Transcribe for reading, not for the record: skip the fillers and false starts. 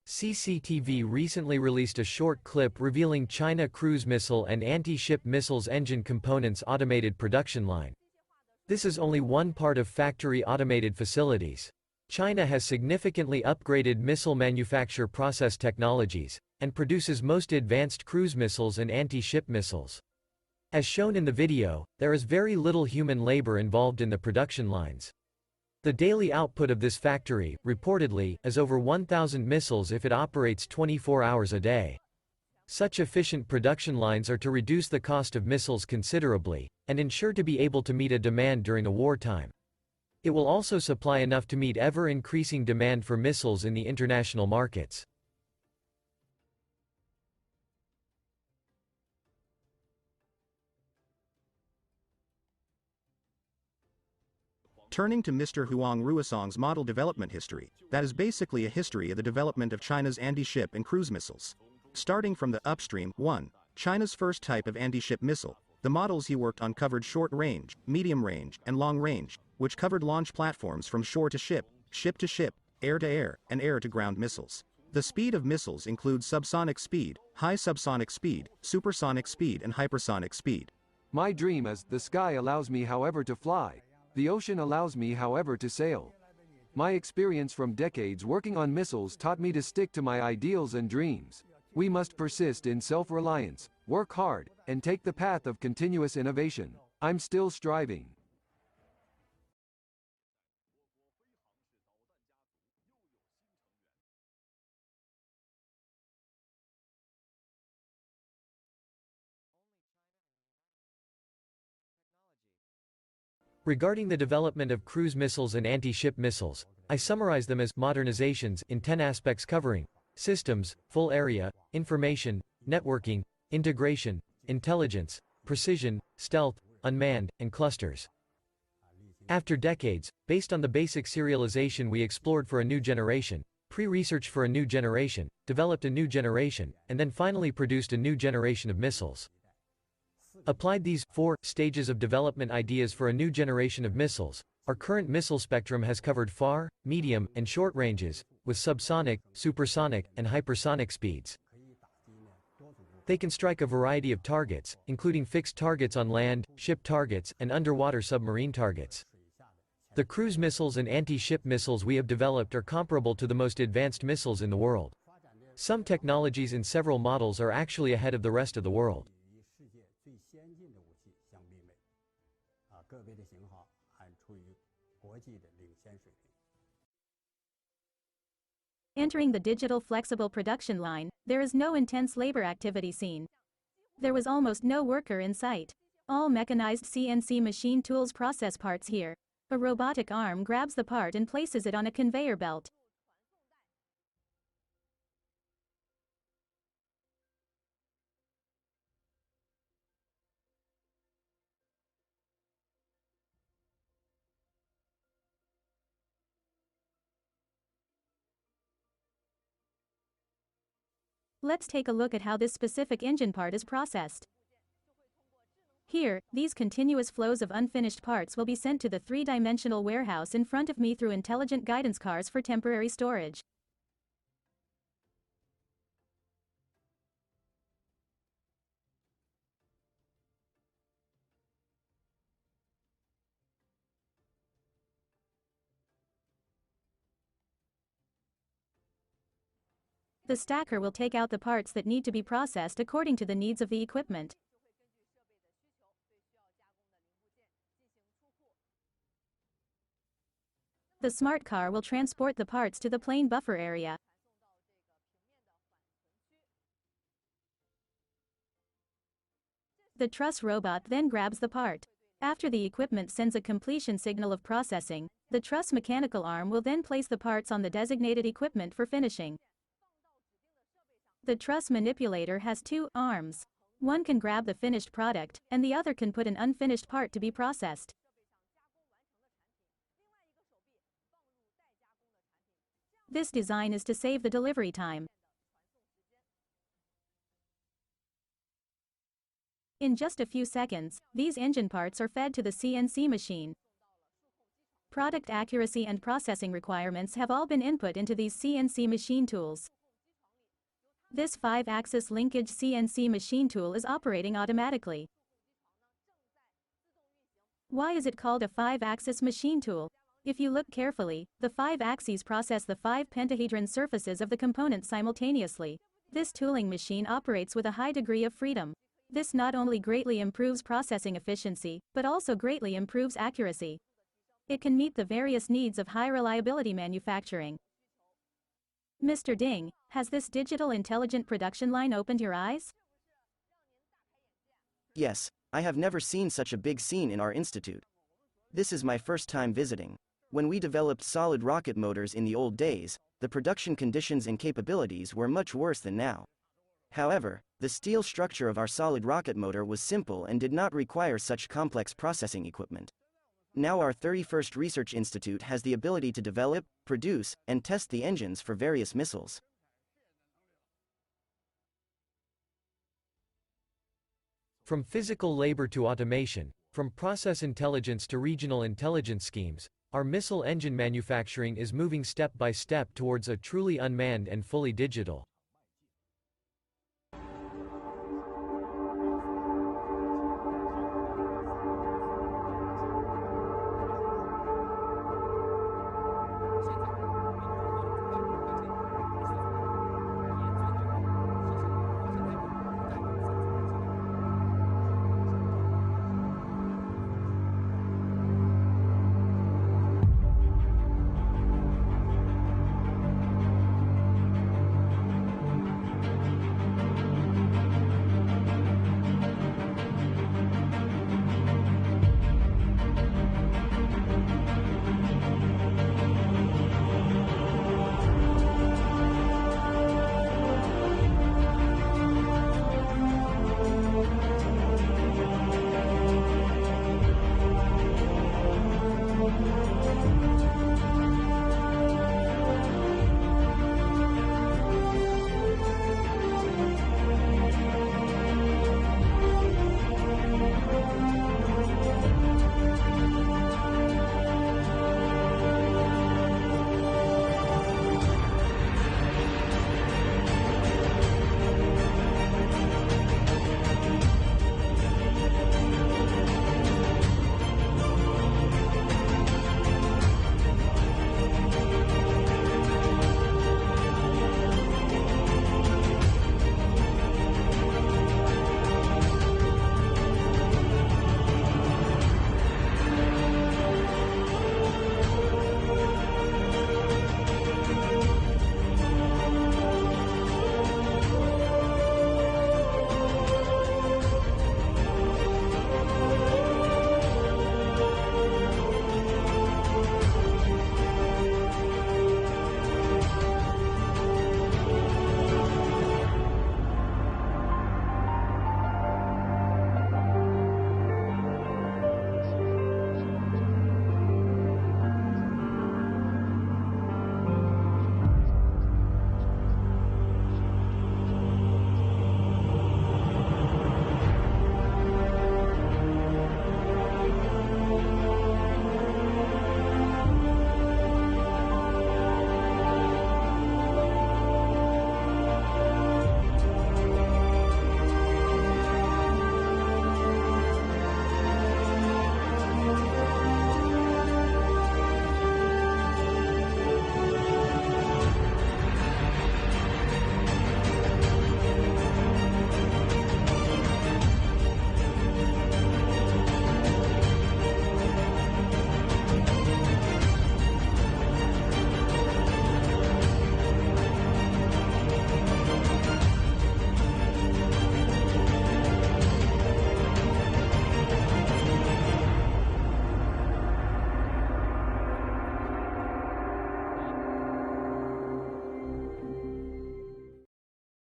CCTV recently released a short clip revealing China cruise missile and anti-ship missiles engine components automated production line. This is only one part of factory automated facilities. China has significantly upgraded missile manufacture process technologies, and produces most advanced cruise missiles and anti-ship missiles. As shown in the video, there is very little human labor involved in the production lines. The daily output of this factory, reportedly, is over 1,000 missiles if it operates 24 hours a day. Such efficient production lines are to reduce the cost of missiles considerably, and ensure to be able to meet a demand during a wartime. It will also supply enough to meet ever-increasing demand for missiles in the international markets. Turning to Mr. Huang Ruosong's model development history, that is basically a history of the development of China's anti-ship and cruise missiles. Starting from the upstream, 1. China's first type of anti-ship missile. The models he worked on covered short range, medium range, and long range, which covered launch platforms from shore to ship to air, and air-to-ground missiles. The speed of missiles includes subsonic speed, high subsonic speed, supersonic speed and hypersonic speed. My dream is, the sky allows me however to fly. The ocean allows me however to sail. My experience from decades working on missiles taught me to stick to my ideals and dreams. We must persist in self-reliance, work hard, and take the path of continuous innovation. I'm still striving. Regarding the development of cruise missiles and anti-ship missiles, I summarize them as modernizations in 10 aspects covering systems, full area, information, networking, integration, intelligence, precision, stealth, unmanned, and clusters. After decades, based on the basic serialization we explored for a new generation, pre-researched for a new generation, developed a new generation, and then finally produced a new generation of missiles. Applied these 4 stages of development ideas for a new generation of missiles, our current missile spectrum has covered far, medium, and short ranges, with subsonic, supersonic, and hypersonic speeds. They can strike a variety of targets, including fixed targets on land, ship targets, and underwater submarine targets. The cruise missiles and anti-ship missiles we have developed are comparable to the most advanced missiles in the world. Some technologies in several models are actually ahead of the rest of the world. Entering the digital flexible production line, there is no intense labor activity seen. There was almost no worker in sight. All mechanized CNC machine tools process parts here. A robotic arm grabs the part and places it on a conveyor belt. Let's take a look at how this specific engine part is processed. Here, these continuous flows of unfinished parts will be sent to the 3-dimensional warehouse in front of me through intelligent guidance cars for temporary storage. The stacker will take out the parts that need to be processed according to the needs of the equipment. The smart car will transport the parts to the plane buffer area. The truss robot then grabs the part. After the equipment sends a completion signal of processing, the truss mechanical arm will then place the parts on the designated equipment for finishing. The truss manipulator has 2 arms. One can grab the finished product, and the other can put an unfinished part to be processed. This design is to save the delivery time. In just a few seconds, these engine parts are fed to the CNC machine. Product accuracy and processing requirements have all been input into these CNC machine tools. This 5-axis linkage CNC machine tool is operating automatically. Why is it called a 5-axis machine tool? If you look carefully, the 5 axes process the 5 pentahedron surfaces of the component simultaneously. This tooling machine operates with a high degree of freedom. This not only greatly improves processing efficiency, but also greatly improves accuracy. It can meet the various needs of high-reliability manufacturing. Mr. Ding, has this digital intelligent production line opened your eyes? Yes, I have never seen such a big scene in our institute. This is my first time visiting. When we developed solid rocket motors in the old days, the production conditions and capabilities were much worse than now. However, the steel structure of our solid rocket motor was simple and did not require such complex processing equipment. Now our 31st Research Institute has the ability to develop, produce, and test the engines for various missiles. From physical labor to automation, from process intelligence to regional intelligence schemes, our missile engine manufacturing is moving step by step towards a truly unmanned and fully digital